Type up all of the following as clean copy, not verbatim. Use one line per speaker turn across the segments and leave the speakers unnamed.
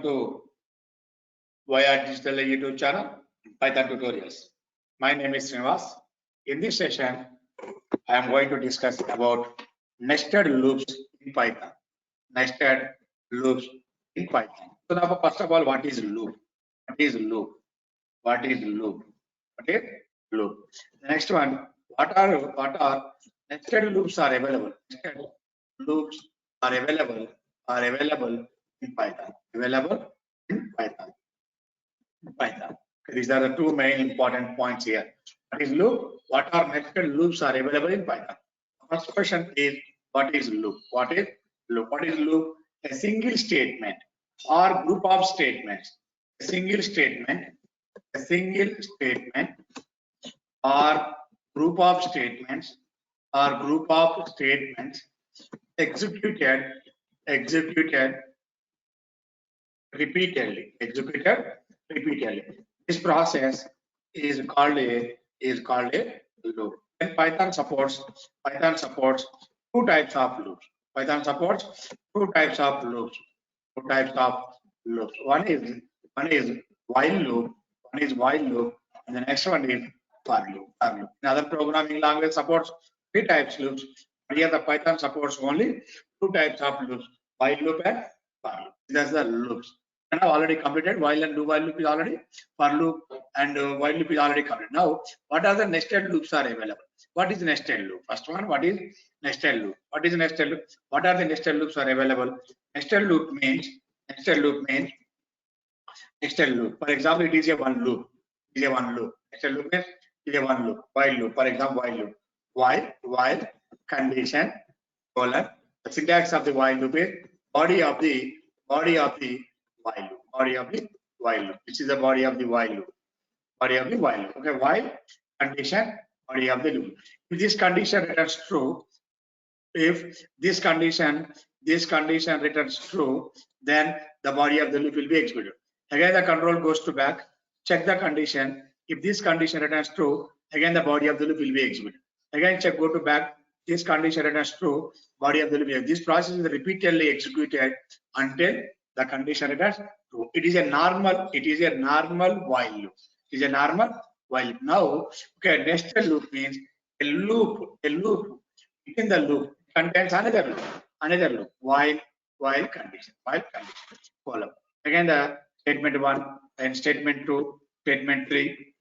to Via Digital YouTube channel, Python tutorials. My name is Srinivas. In this session, I am going to discuss about nested loops in Python. Nested loops in Python. So now, first of all, what is loop? What is loop? What is loop? What is loop? The next one, what are nested loops are available? Nested loops are available in Python. Available in Python. Python. These are the two main important points here. What is loop? What are nested loops are available in Python? First question is, what is loop? What is loop? What is loop? A single statement or group of statements. A single statement or group of statements executed repeatedly. This process is called a loop. And Python supports two types of loops. Python supports two types of loops. One is while loop. And the next one is for loop. Another programming language supports three types loops. Here the Python supports only two types of loops: while loop and for loop. That's the loops. And I've already completed while and do while loop is already, for loop and while loop is already completed. Now, what are the nested loops are available? What is nested loop? First one, what is nested loop? What is nested loop? What are the nested loops are available? Nested loop means. For example, it is a one loop. Nested loop means it is a one loop. While loop. For example, while loop. While condition colon. The syntax of the while loop is body of the while loop. This is the body of the while loop. Okay, while condition, body of the loop. If this condition returns true, returns true, then the body of the loop will be executed. Again, the control goes to back, check the condition. If this condition returns true, again the body of the loop will be executed. Again, check, go to back. This condition returns true, body of the loop. This process is repeatedly executed until the condition returns true. It is a normal while loop. Now, okay, nested loop means a loop within the loop contains another loop. While condition. Column. Again, the statement 1 and statement 2, statement 3,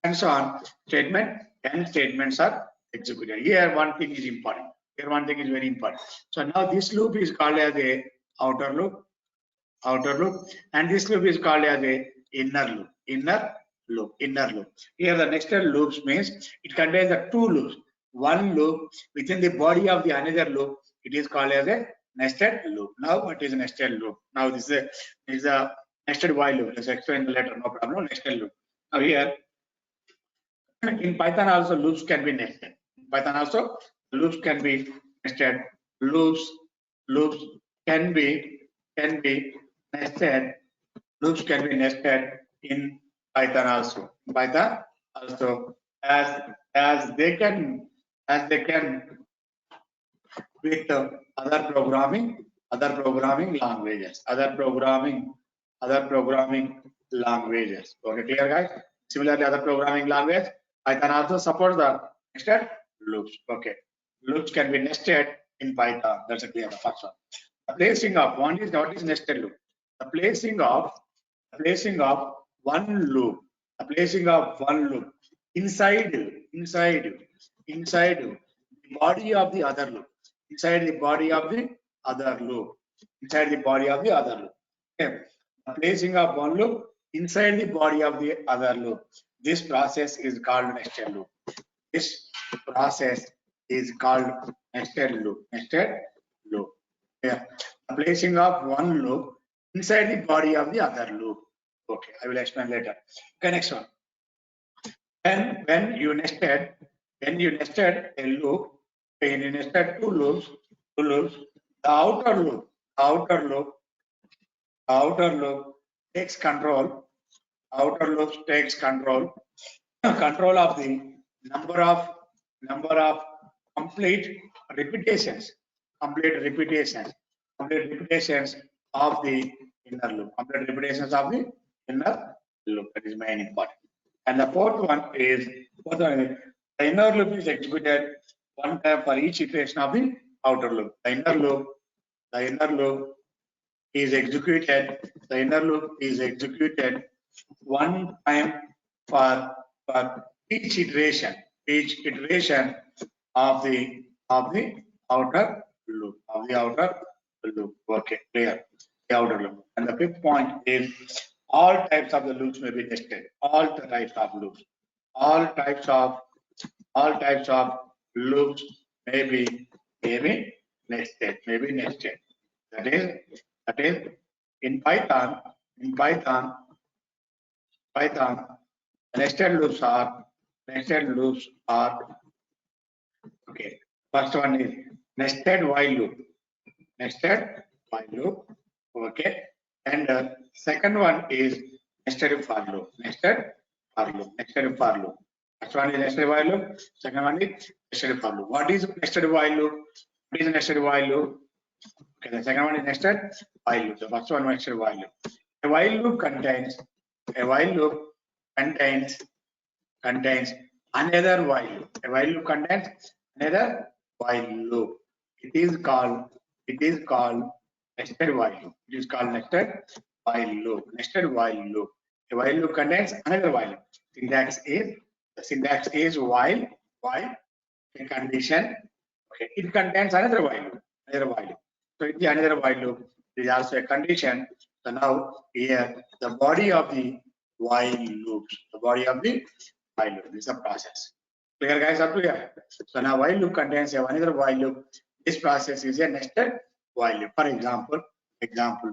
and so on. Statements are executed. Here one thing is important. Very important. So now this loop is called as a outer loop, and this loop is called as a inner loop. Here the nested loops means it contains the two loops. One loop within the body of the another loop. It is called as a nested loop. Now what is a nested loop? Now this is a nested while loop. Let's explain later. No problem. Nested loop. Now here in Python also loops can be nested. Loops can be nested. Loops can be nested. Loops can be nested in Python also. As they can with other programming languages. Okay, clear, guys? Similarly, other programming language, Python also supports the nested loops. Okay, loops can be nested in Python. That's a clear. The first one. The placing of one is what is nested loop. The placing of one loop. Inside the body of the other loop. Okay. The placing of one loop inside the body of the other loop. This process is called nested loop. Nested loop. Yeah. The placing of one loop inside the body of the other loop. Okay, I will explain later. Okay, next one. When you nested a loop, when you nested two loops, the outer loop takes control. Control of the number of complete repetitions of the inner loop. Complete repetitions of the inner loop. That is main important. And the fourth one is the inner loop is executed one time for each iteration of the outer loop. The inner loop is executed. The inner loop is executed one time for each iteration of the outer loop. Okay, clear. The outer loop. And the fifth point is all types of the loops may be nested. All types of loops may be nested. That is in Python. Nested loops are okay. First one is nested while loop. Okay. And second one is nested for loop. First one is nested while loop. Second one is nested for loop. What is nested while loop? Okay, the second one is nested while loop. The first one is nested while loop. A while loop contains another while loop. A while loop contains another while loop. It is called nested while loop. It is called nested while loop. A while loop contains another while loop. The syntax is while in condition. Okay, it contains another while loop. So it is another while loop. It is also a condition. So now here the body of the while loops. This is a process. Clear, guys? Up to here. So now while loop contains another while loop. This process is a nested while loop. For example,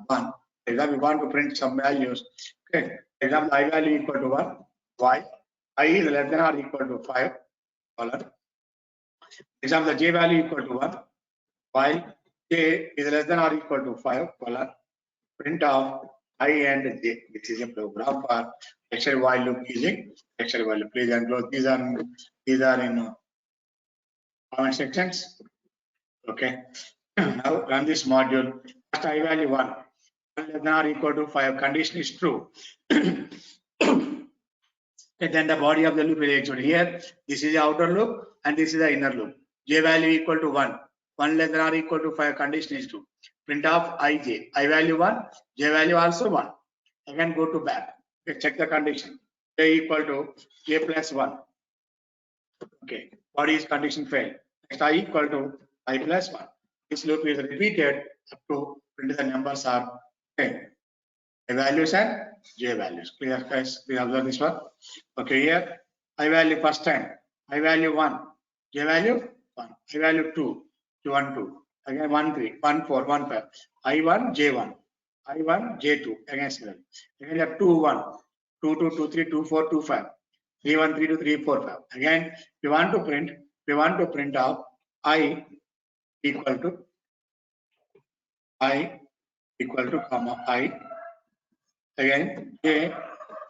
one. For example, we want to print some values. Okay. For example, I value equal to 1. While I is less than or equal to 5. For example, the j value equal to 1. While j is less than or equal to 5. Print of I and j. This is a program for nested while loop using nested while loop. Please enclose these are in comment sections. Okay. Now run this module. First I value 1. 1 less than or equal to 5. Condition is true. And then the body of the loop is executed. Here, this is the outer loop and this is the inner loop. J value equal to 1. 1 less than or equal to 5. Condition is true. Print of ij. I value 1. J value also 1. Again go to back. Okay, check the condition. J equal to j plus 1. Okay. Body is condition failed. Next I equal to I plus 1. This loop is repeated up to print the numbers are 10. A values and j values. Clear, guys? We observe this one. Okay, here I value first time. I value 1. J value 1. I value 2. 1 2. Again 1 3. 1 4. 1 5. I1 J1. I1 J2. Again 7. Again there 2 1. 2 2 2 3 2 4 2 5. 3 1 3 2 3 4 5. Again we want to print out I equal to comma I. Again j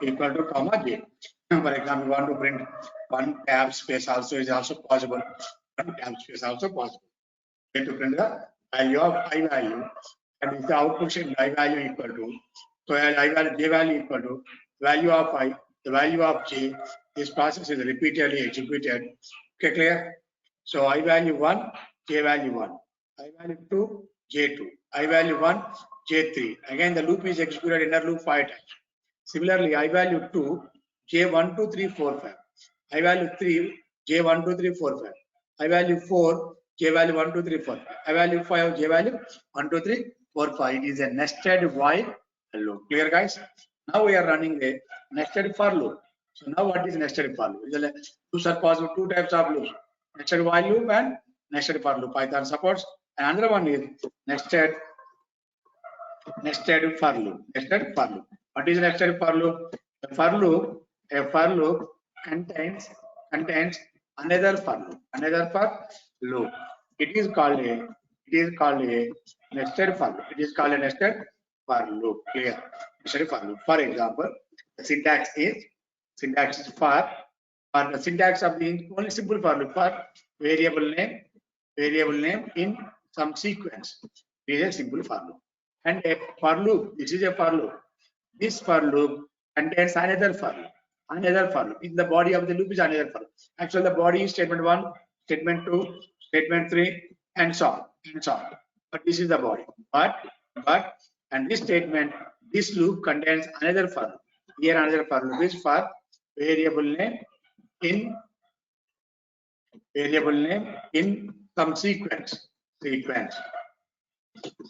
equal to comma j. For example, we want to print one tab space also is also possible. One tab space also possible. To print the value of I value, and if the output should I value equal to, so I value j value equal to value of I, the value of j. This process is repeatedly executed. Okay, clear? So I value 1, j value 1. I value 2, j2. I value 1, j3. Again, the loop is executed inner loop 5 times. Similarly, I value 2, j1 2 3 4 5. I value 3, j1 2 3 4 5. I value 4, j value 1 2 3 4 5. I value 5, j value 1 2 3 4 5. It is a nested while loop. Clear, guys? Now we are running a nested for loop. So now what is nested for loop? Loops are possible, 2 types of loops: nested while loop and nested for loop. Python supports. And another one is nested for loop. What is nested for loop? A for loop contains another for loop. It is called a nested for loop. It is called a nested for loop. Clear? Nested for loop. For example, the syntax is for the syntax of the only simple for loop for variable name in some sequence. It is a simple for loop. and a for loop. This is a for loop. This for loop contains another for loop. Another for loop. In the body of the loop is another for loop. Actually, the body is statement 1, statement 2, statement 3, and so on, and so on. But this is the body. But, and this statement, this loop contains another for loop. Here another for loop is for variable name in some sequence. And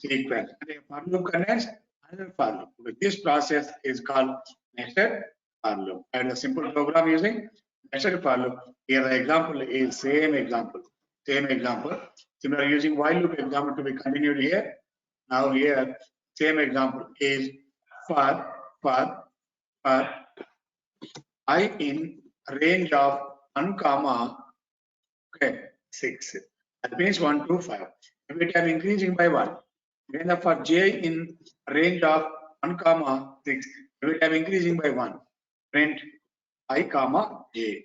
a for loop contains another for loop. This process is called nested for loop. And a simple program using nested for loop. Here the example is same example. Similar using while loop example to be continued here. Now here same example is for I in range of 1, 6. That means 1 to 5. Every time increasing by 1. Then for j in range of 1, 6. Every time increasing by 1. Print I, j.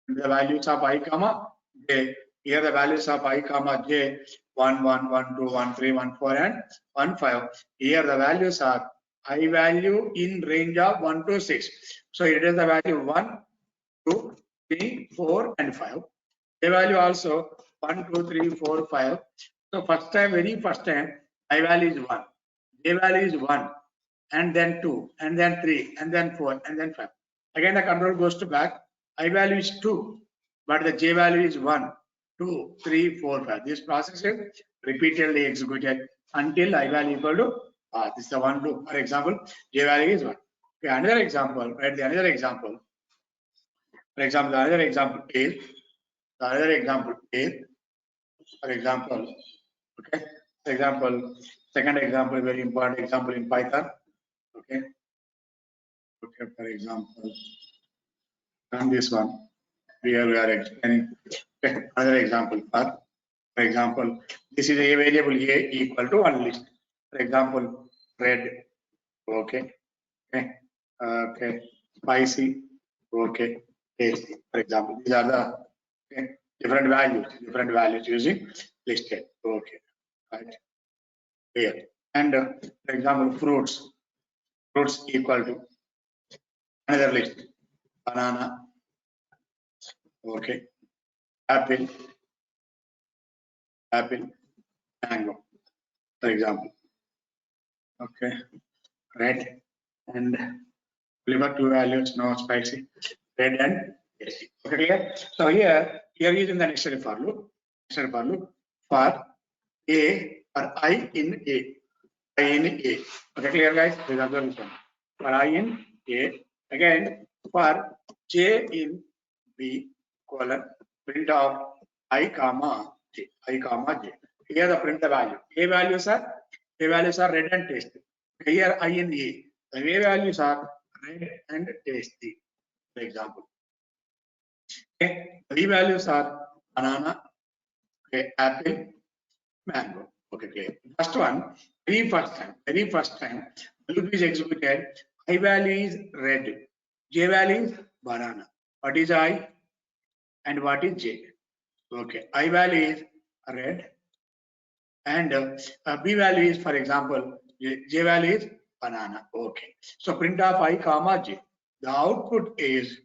The values of I, j. Here the values of I, j 1, 1, 1, 2, 1, 3, 1, 4, and 1, 5. Here the values are I value in range of 1 to 6. So it is the value 1, 2, 3, 4, and 5. J value also 1, 2, 3, 4, 5. So very first time, I value is 1. J value is 1, and then 2, and then 3, and then 4, and then 5. Again, the control goes to back. I value is 2, but the J value is 1, 2, 3, 4, 5. This process is repeatedly executed until I value equal to this is the one loop. For example, J value is 1. Okay, another example, right? The another example. For example, the another example is, for example, okay. For example, second example, very important example in Python. Okay. Okay, for example, run this one. Here we are explaining. Okay, another example. For example, this is a variable a equal to 1 list. For example, red. Okay. Okay. Spicy. Okay. Tasty. For example, these are the different values using listed. Okay. Right. Here. And for example, fruits equal to another list. Banana. Okay. Apple, mango, for example. Okay. Red and liver, 2 values, no spicy. Red and tasty. Okay, clear? So here using the nested for loop. For a or I in a. Okay, clear guys? For I in a. Again, for j in b colon print of I, j. Here the print the value. A values are red and tasty. Here I in A. The A values are red and tasty. For example. Okay. B values are banana, okay, apple, mango. Okay, clear. First one, very first time, loop is executed. I value is red. J value is banana. What is I and what is J? Okay, I value is red and B value is, for example, J value is banana. Okay, so print of I, j. The output is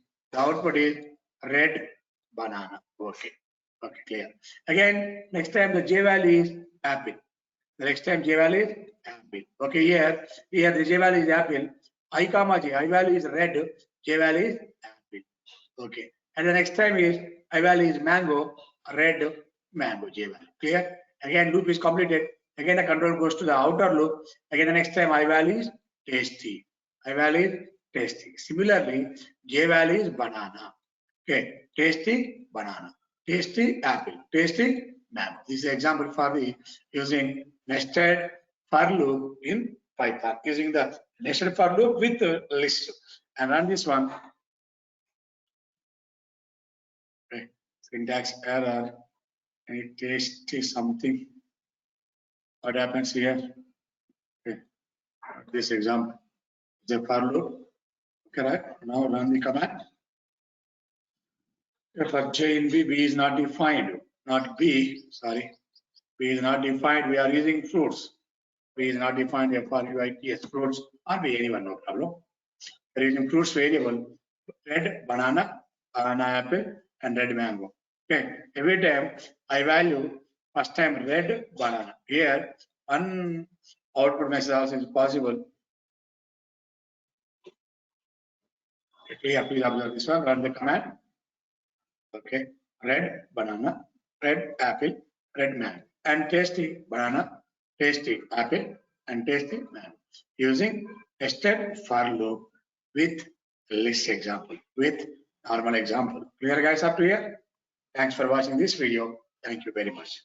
red banana. Okay, clear. Again, next time the J value is apple. The next time J value is apple. Okay, here the J value is apple. I, j. I value is red. J value is apple. Okay, and the next time is I value is mango. Red mango. J value. Clear. Again, loop is completed. Again, the control goes to the outer loop. Again, the next time I value is tasty. I value is tasty. Similarly, J value is banana. Okay, tasty banana, tasty apple, tasty mango. This is an example for the using nested for loop in Python. Using the nested for loop with list and run this one. Okay, syntax error. Any tasty something. What happens here? Okay, this example is a for loop. Correct. Now run the command. For J in B, B is not defined. Not B, sorry. B is not defined. We are using fruits. V is not defined, therefore UITS fruits or be anyone, no problem. We're using fruits variable, red banana, banana apple, and red mango. Okay, every time I value first time red banana. Here, one output message also is possible. Please observe this one, run the command. Okay, red banana, red apple, red mango, and tasty banana, tasty apple, and tasty mango. Using nested for loop with list example, with normal example. Clear guys up to here? Thanks for watching this video. Thank you very much.